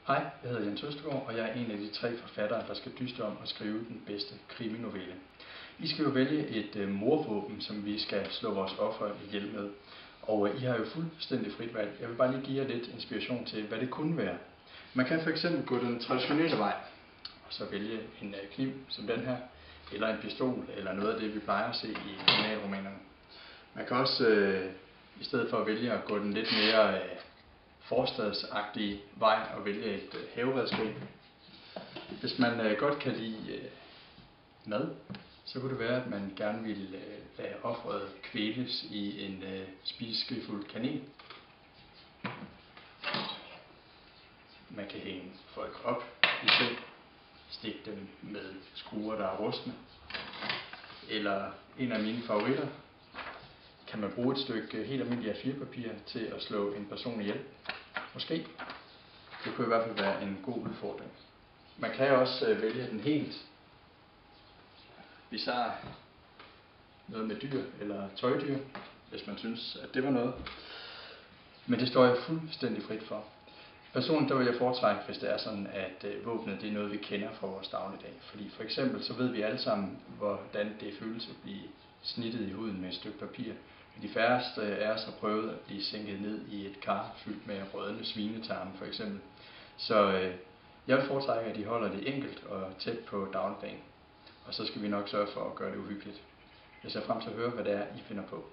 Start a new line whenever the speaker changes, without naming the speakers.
Hej, jeg hedder Jens Østergaard, og jeg er en af de 3 forfattere, der skal dyste om at skrive den bedste kriminovelle. I skal jo vælge et mordvåben, som vi skal slå vores offer ihjel med. Og I har jo fuldstændig frit valg. Jeg vil bare lige give jer lidt inspiration til, hvad det kunne være. Man kan fx gå den traditionelle vej, og så vælge en kniv som den her, eller en pistol, eller noget af det, vi plejer at se i kriminalromanerne. Man kan også, i stedet for at vælge at gå den lidt mere forstadsagtige vej og vælge et haveredskab. Hvis man godt kan lide mad, så kunne det være, at man gerne ville lade offeret kvæles i en spiseskefuld kanel. Man kan hænge folk op i seng, stikke dem med skruer, der er rustne. Eller en af mine favoritter, kan man bruge et stykke helt almindeligt A4-papir til at slå en person ihjel. Måske. Det kunne i hvert fald være en god udfordring. Man kan også vælge den helt bizarre, noget med dyr eller tøjdyr, hvis man synes, at det var noget. Men det står jeg fuldstændig frit for. Personligt der vil jeg foretrække, hvis det er sådan, at våbnet det er noget, vi kender fra vores dagligdag. Fordi for eksempel så ved vi alle sammen, hvordan det føles at blive snittet i huden med et stykke papir. De færreste af os har prøvet at blive sænket ned i et kar fyldt med rådne svinetarme for eksempel. Så jeg vil foretrække, at de holder det enkelt og tæt på dagligdagen. Og så skal vi nok sørge for at gøre det uhyggeligt. Jeg ser frem til at høre, hvad det er, I finder på.